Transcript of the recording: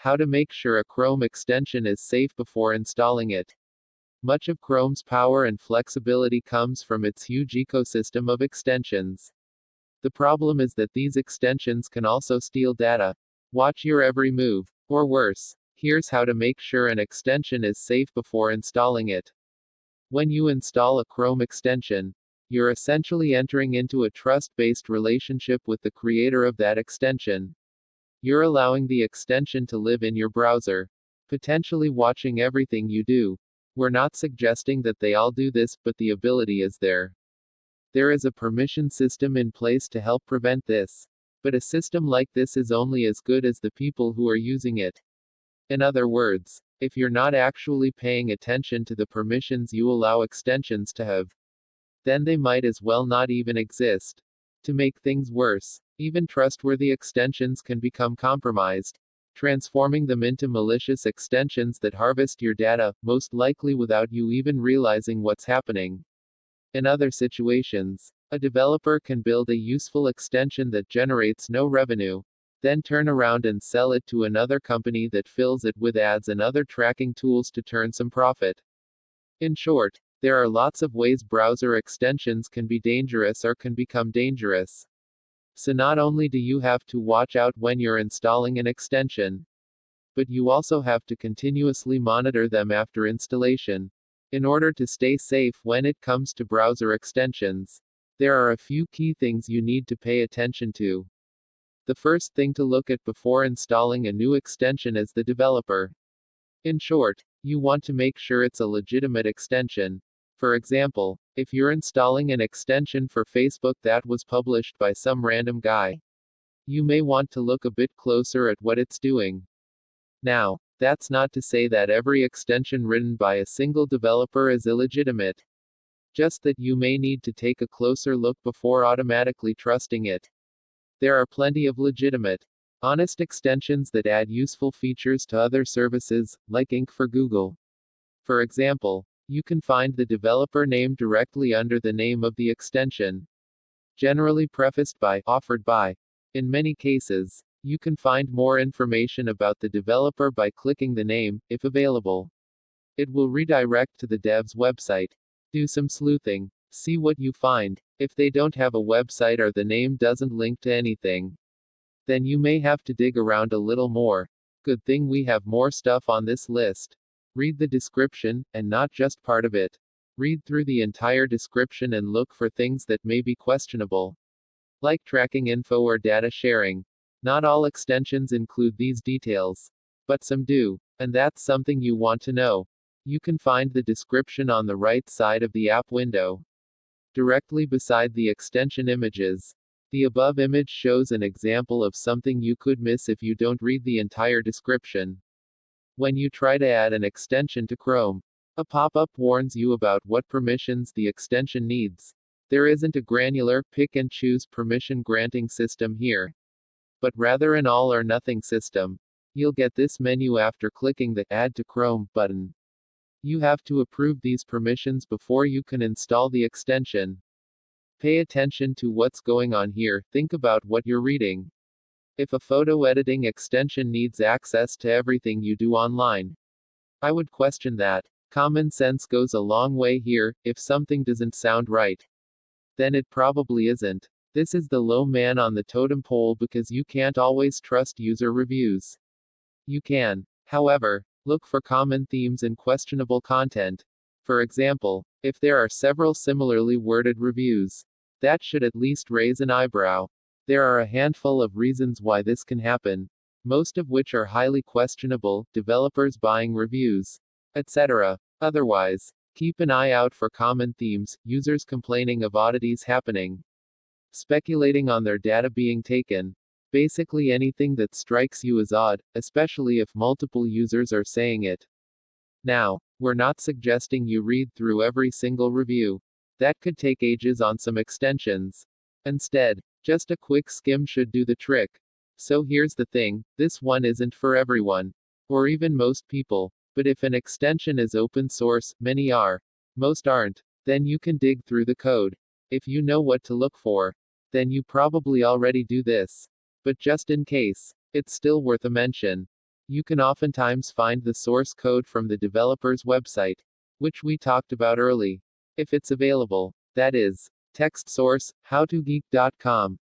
How to make sure a Chrome extension is safe before installing it. Much of Chrome's power and flexibility comes from its huge ecosystem of extensions. The problem is that these extensions can also steal data. Watch your every move. Or worse. Here's how to make sure an extension is safe before installing it. When you install a Chrome extension, you're essentially entering into a trust-based relationship with the creator of that extension. You're allowing the extension to live in your browser, potentially watching everything you do. We're not suggesting that they all do this, but the ability is there. There is a permission system in place to help prevent this. But a system like this is only as good as the people who are using it. In other words, if you're not actually paying attention to the permissions you allow extensions to have, then they might as well not even exist. To make things worse, even trustworthy extensions can become compromised, transforming them into malicious extensions that harvest your data, most likely without you even realizing what's happening. In other situations, a developer can build a useful extension that generates no revenue, then turn around and sell it to another company that fills it with ads and other tracking tools to turn some profit. In short, there are lots of ways browser extensions can be dangerous or can become dangerous. So not only do you have to watch out when you're installing an extension, but you also have to continuously monitor them after installation, in order to stay safe when it comes to browser extensions. There are a few key things you need to pay attention to. The first thing to look at before installing a new extension is the developer. In short, you want to make sure it's a legitimate extension. For example, if you're installing an extension for Facebook that was published by some random guy, you may want to look a bit closer at what it's doing. Now, that's not to say that every extension written by a single developer is illegitimate. Just that you may need to take a closer look before automatically trusting it. There are plenty of legitimate, honest extensions that add useful features to other services, like Ink for Google. For example, you can find the developer name directly under the name of the extension. Generally prefaced by, offered by. In many cases, you can find more information about the developer by clicking the name, if available. It will redirect to the dev's website. Do some sleuthing. See what you find. If they don't have a website or the name doesn't link to anything, then you may have to dig around a little more. Good thing we have more stuff on this list. Read the description, and not just part of it. Read through the entire description and look for things that may be questionable, like tracking info or data sharing. Not all extensions include these details, but some do, and that's something you want to know. You can find the description on the right side of the app window, directly beside the extension images. The above image shows an example of something you could miss if you don't read the entire description. When you try to add an extension to Chrome, a pop-up warns you about what permissions the extension needs. There isn't a granular, pick-and-choose permission granting system here, but rather an all-or-nothing system. You'll get this menu after clicking the Add to Chrome button. You have to approve these permissions before you can install the extension. Pay attention to what's going on here, think about what you're reading. If a photo editing extension needs access to everything you do online, I would question that. Common sense goes a long way here. If something doesn't sound right, then it probably isn't. This is the low man on the totem pole because you can't always trust user reviews. You can, however, look for common themes and questionable content. For example, if there are several similarly worded reviews, that should at least raise an eyebrow. There are a handful of reasons why this can happen, most of which are highly questionable, developers buying reviews, etc. Otherwise, keep an eye out for common themes, users complaining of oddities happening, speculating on their data being taken. Basically anything that strikes you as odd, especially if multiple users are saying it. Now, we're not suggesting you read through every single review. That could take ages on some extensions. Instead, just a quick skim should do the trick. So here's the thing, this one isn't for everyone, or even most people. But if an extension is open source, many are. Most aren't. Then you can dig through the code. If you know what to look for, then you probably already do this. But just in case, it's still worth a mention. You can oftentimes find the source code from the developer's website, which we talked about early. If it's available. That is. Text source, howtogeek.com.